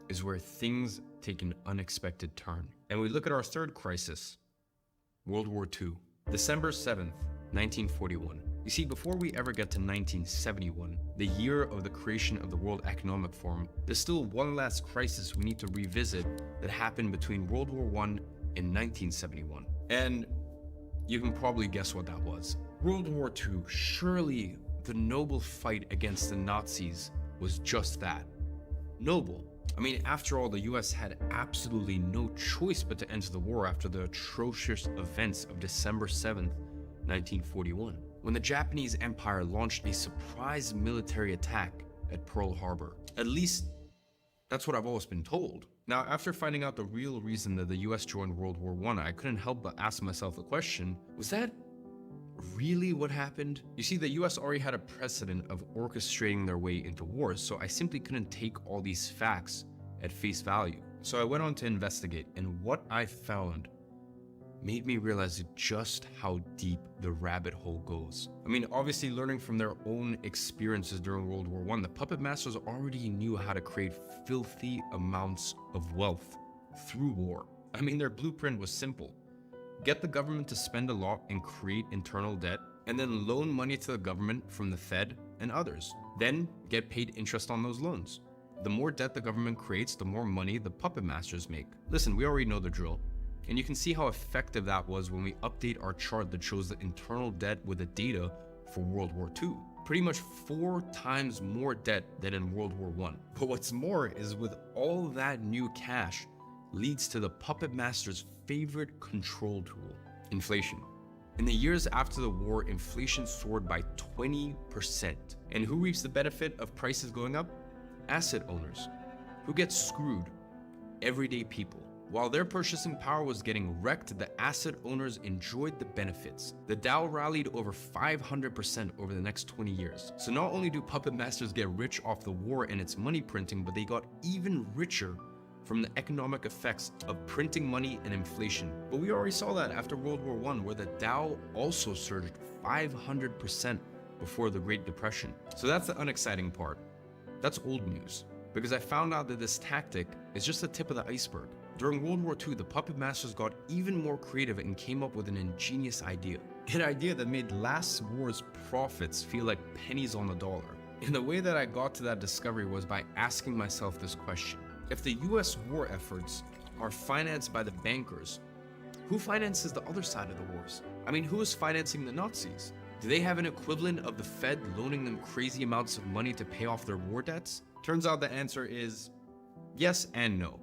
is where things take an unexpected turn. And we look at our third crisis, World War II, December 7th, 1941. You see, before we ever get to 1971, the year of the creation of the World Economic Forum, there's still one last crisis we need to revisit that happened between World War I and 1971. And you can probably guess what that was. World War II, surely the noble fight against the Nazis was just that, noble. I mean, after all, the US had absolutely no choice but to enter the war after the atrocious events of December 7th, 1941. When the Japanese Empire launched a surprise military attack at Pearl Harbor. At least, that's what I've always been told. Now, after finding out the real reason that the US joined World War I couldn't help but ask myself the question, was that really what happened? You see, the US already had a precedent of orchestrating their way into wars, so I simply couldn't take all these facts at face value. So I went on to investigate, and what I found made me realize just how deep the rabbit hole goes. I mean, obviously learning from their own experiences during World War I, the puppet masters already knew how to create filthy amounts of wealth through war. I mean, their blueprint was simple. Get the government to spend a lot and create internal debt, and then loan money to the government from the Fed and others. Then get paid interest on those loans. The more debt the government creates, the more money the puppet masters make. Listen, we already know the drill. And you can see how effective that was when we update our chart that shows the internal debt with the data for World War II. Pretty much 4 times more debt than in World War I. But what's more is with all that new cash leads to the puppet master's favorite control tool, inflation. In the years after the war, inflation soared by 20%. And who reaps the benefit of prices going up? Asset owners. Who get screwed? Everyday people. While their purchasing power was getting wrecked, the asset owners enjoyed the benefits. The Dow rallied over 500% over the next 20 years. So not only do puppet masters get rich off the war and its money printing, but they got even richer from the economic effects of printing money and inflation. But we already saw that after World War I, where the Dow also surged 500% before the Great Depression. So that's the unexciting part. That's old news, because I found out that this tactic is just the tip of the iceberg. During World War II, the puppet masters got even more creative and came up with an ingenious idea. An idea that made last war's profits feel like pennies on the dollar. And the way that I got to that discovery was by asking myself this question. If the US war efforts are financed by the bankers, who finances the other side of the wars? I mean, who is financing the Nazis? Do they have an equivalent of the Fed loaning them crazy amounts of money to pay off their war debts? Turns out the answer is yes and no.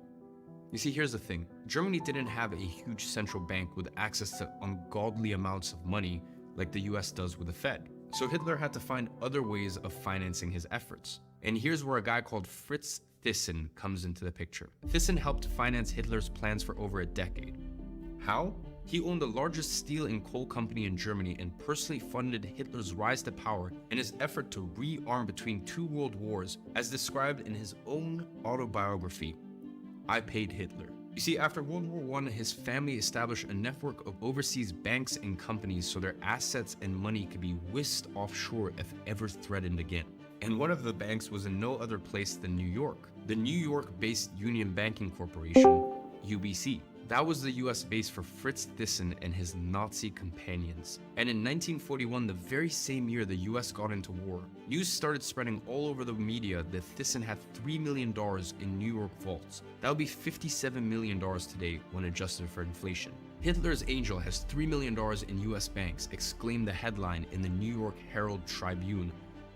You see, here's the thing. Germany didn't have a huge central bank with access to ungodly amounts of money like the US does with the Fed. So Hitler had to find other ways of financing his efforts. And here's where a guy called Fritz Thyssen comes into the picture. Thyssen helped finance Hitler's plans for over a decade. How? He owned the largest steel and coal company in Germany and personally funded Hitler's rise to power in his effort to rearm between 2 world wars, as described in his own autobiography, I Paid Hitler. You see, after World War I, his family established a network of overseas banks and companies so their assets and money could be whisked offshore if ever threatened again. And one of the banks was in no other place than New York. The New York-based Union Banking Corporation, UBC. That was the US base for Fritz Thyssen and his Nazi companions. And in 1941, the very same year the US got into war, news started spreading all over the media that Thyssen had $3 million in New York vaults. That would be $57 million today when adjusted for inflation. Hitler's angel has $3 million in US banks, exclaimed the headline in the New York Herald Tribune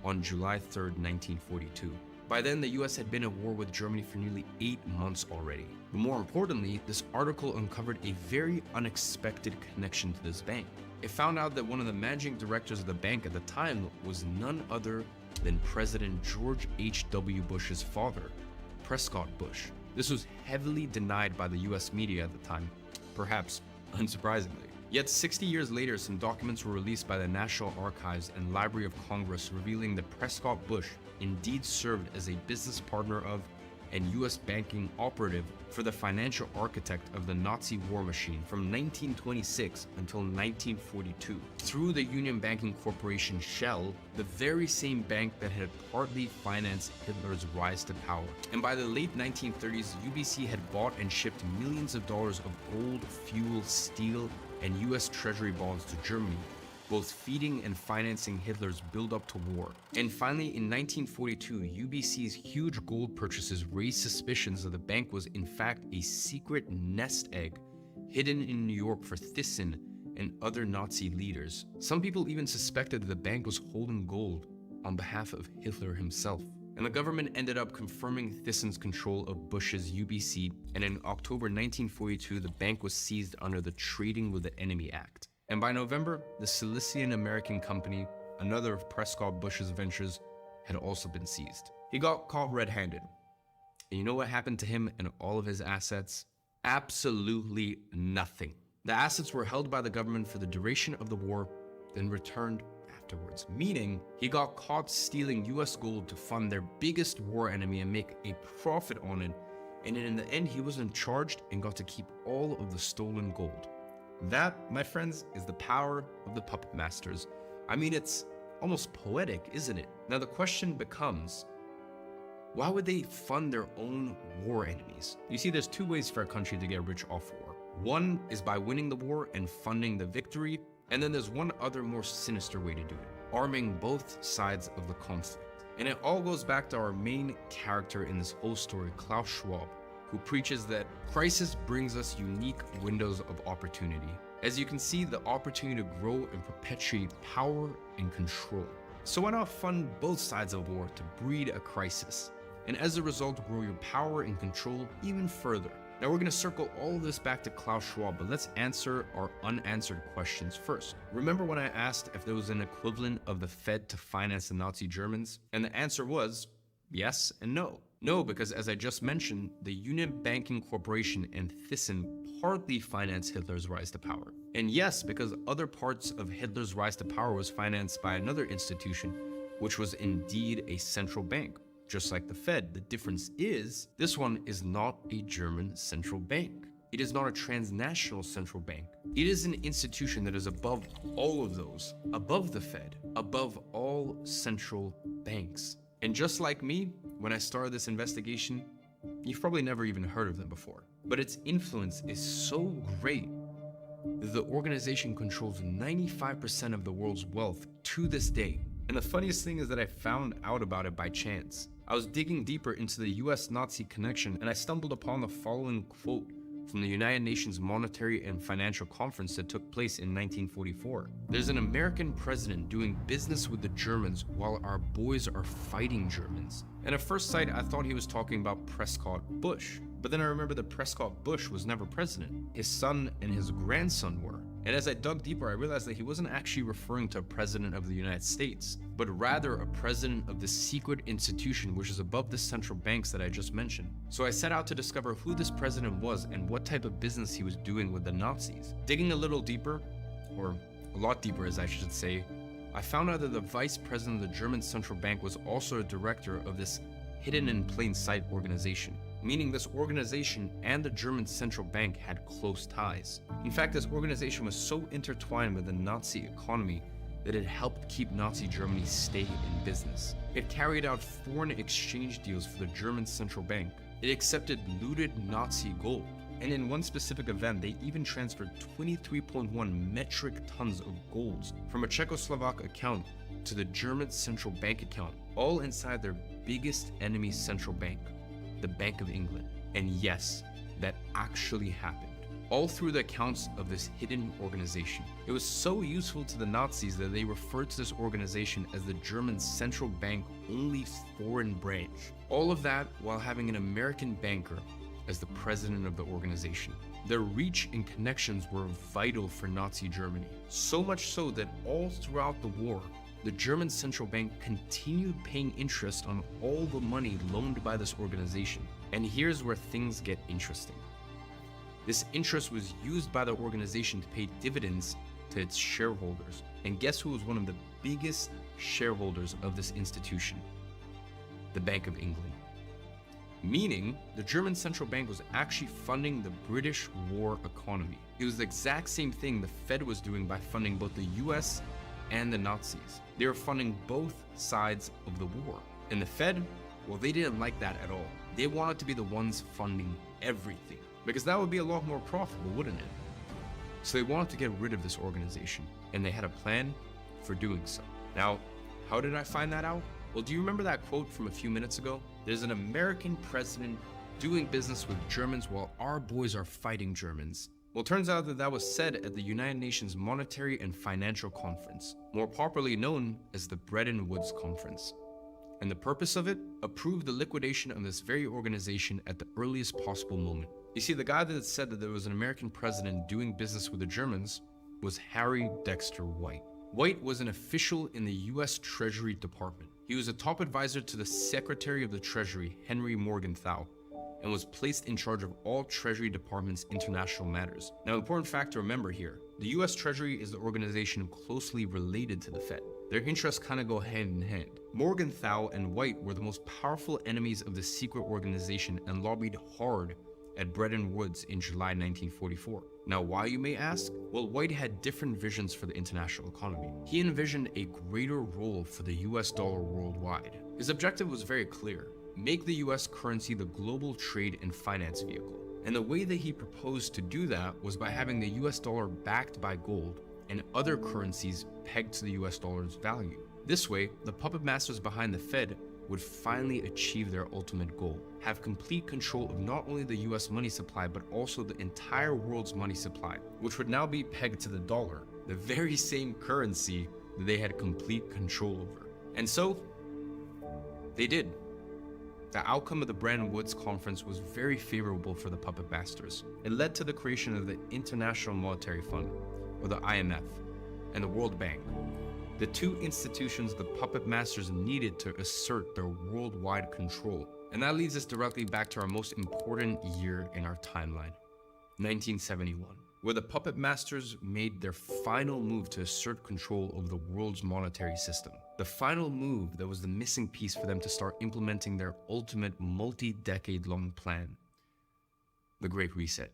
on July 3rd, 1942. By then, the US had been at war with Germany for nearly 8 months already. But more importantly, this article uncovered a very unexpected connection to this bank. It found out that one of the managing directors of the bank at the time was none other than President George H.W. Bush's father, Prescott Bush. This was heavily denied by the US media at the time, perhaps unsurprisingly. Yet 60 years later, some documents were released by the National Archives and Library of Congress revealing that Prescott Bush indeed served as a business partner of and U.S. banking operative for the financial architect of the Nazi war machine from 1926 until 1942 through the Union Banking Corporation Shell, the very same bank that had partly financed Hitler's rise to power. And by the late 1930s, UBC had bought and shipped millions of dollars of gold, fuel, steel, and U.S. Treasury bonds to Germany, both feeding and financing Hitler's build-up to war. And finally, in 1942, UBC's huge gold purchases raised suspicions that the bank was in fact a secret nest egg hidden in New York for Thyssen and other Nazi leaders. Some people even suspected that the bank was holding gold on behalf of Hitler himself. And the government ended up confirming Thyssen's control of Bush's UBC, and in October 1942, the bank was seized under the Trading with the Enemy Act. And by November, the Silesian American company, another of Prescott Bush's ventures, had also been seized. He got caught red-handed. And you know what happened to him and all of his assets? Absolutely nothing. The assets were held by the government for the duration of the war, then returned afterwards. Meaning, he got caught stealing US gold to fund their biggest war enemy and make a profit on it. And in the end, he wasn't charged and got to keep all of the stolen gold. That, my friends, is the power of the puppet masters. I mean, it's almost poetic, isn't it? Now the question becomes, why would they fund their own war enemies? You see, there's two ways for a country to get rich off war. One is by winning the war and funding the victory, and then there's one other more sinister way to do it, arming both sides of the conflict. And it all goes back to our main character in this whole story, Klaus Schwab, who preaches that crisis brings us unique windows of opportunity. As you can see, the opportunity to grow and perpetuate power and control. So why not fund both sides of war to breed a crisis? And as a result, grow your power and control even further. Now we're going to circle all of this back to Klaus Schwab, but let's answer our unanswered questions first. Remember when I asked if there was an equivalent of the Fed to finance the Nazi Germans? And the answer was yes and no. No, because as I just mentioned, the Union Banking Corporation and Thyssen partly financed Hitler's rise to power. And yes, because other parts of Hitler's rise to power was financed by another institution, which was indeed a central bank, just like the Fed. The difference is, this one is not a German central bank. It is not a transnational central bank. It is an institution that is above all of those, above the Fed, above all central banks. And just like me, when I started this investigation, you've probably never even heard of them before. But its influence is so great that the organization controls 95% of the world's wealth to this day. And the funniest thing is that I found out about it by chance. I was digging deeper into the US Nazi connection, and I stumbled upon the following quote from the United Nations Monetary and Financial Conference that took place in 1944. There's an American president doing business with the Germans while our boys are fighting Germans. And at first sight, I thought he was talking about Prescott Bush. But then I remember that Prescott Bush was never president. His son and his grandson were. And as I dug deeper, I realized that he wasn't actually referring to a president of the United States, but rather a president of the secret institution which is above the central banks that I just mentioned. So I set out to discover who this president was and what type of business he was doing with the Nazis. Digging a little deeper, or a lot deeper as I should say, I found out that the vice president of the German central bank was also a director of this hidden in plain sight organization, meaning this organization and the German central bank had close ties. In fact, this organization was so intertwined with the Nazi economy that it helped keep Nazi Germany stay in business. It carried out foreign exchange deals for the German central bank. It accepted looted Nazi gold. And in one specific event, they even transferred 23.1 metric tons of gold from a Czechoslovak account to the German central bank account, all inside their biggest enemy central bank, the Bank of England. And yes, that actually happened, all through the accounts of this hidden organization. It was so useful to the Nazis that they referred to this organization as the German central bank only foreign branch. All of that while having an American banker as the president of the organization. Their reach and connections were vital for Nazi Germany, so much so that all throughout the war, the German central bank continued paying interest on all the money loaned by this organization. And here's where things get interesting. This interest was used by the organization to pay dividends to its shareholders. And guess who was one of the biggest shareholders of this institution? The Bank of England. Meaning, the German central bank was actually funding the British war economy. It was the exact same thing the Fed was doing by funding both the US and the Nazis. They were funding both sides of the war. And the Fed, well, they didn't like that at all. They wanted to be the ones funding everything, because that would be a lot more profitable, wouldn't it? So they wanted to get rid of this organization, and they had a plan for doing so. Now, how did I find that out? Well, do you remember that quote from a few minutes ago? There's an American president doing business with Germans while our boys are fighting Germans. Well, it turns out that that was said at the United Nations Monetary and Financial Conference, more popularly known as the Bretton Woods Conference. And the purpose of it? Approved the liquidation of this very organization at the earliest possible moment. You see, the guy that said that there was an American president doing business with the Germans was Harry Dexter White. White was an official in the US Treasury Department. He was a top advisor to the Secretary of the Treasury, Henry Morgenthau, and was placed in charge of all Treasury Department's international matters. Now, an important fact to remember here, the US Treasury is the organization closely related to the Fed. Their interests kind of go hand in hand. Morgenthau and White were the most powerful enemies of the secret organization and lobbied hard at Bretton Woods in July 1944. Now, why, you may ask? Well, White had different visions for the international economy. He envisioned a greater role for the US dollar worldwide. His objective was very clear: make the US currency the global trade and finance vehicle. And the way that he proposed to do that was by having the US dollar backed by gold and other currencies pegged to the US dollar's value. This way, the puppet masters behind the Fed would finally achieve their ultimate goal: have complete control of not only the US money supply, but also the entire world's money supply, which would now be pegged to the dollar, the very same currency that they had complete control over. And so, they did. The outcome of the Bretton Woods Conference was very favorable for the puppet masters. It led to the creation of the International Monetary Fund, or the IMF, and the World Bank, the two institutions the puppet masters needed to assert their worldwide control. And that leads us directly back to our most important year in our timeline, 1971, where the puppet masters made their final move to assert control over the world's monetary system. The final move that was the missing piece for them to start implementing their ultimate multi-decade long plan, the Great Reset.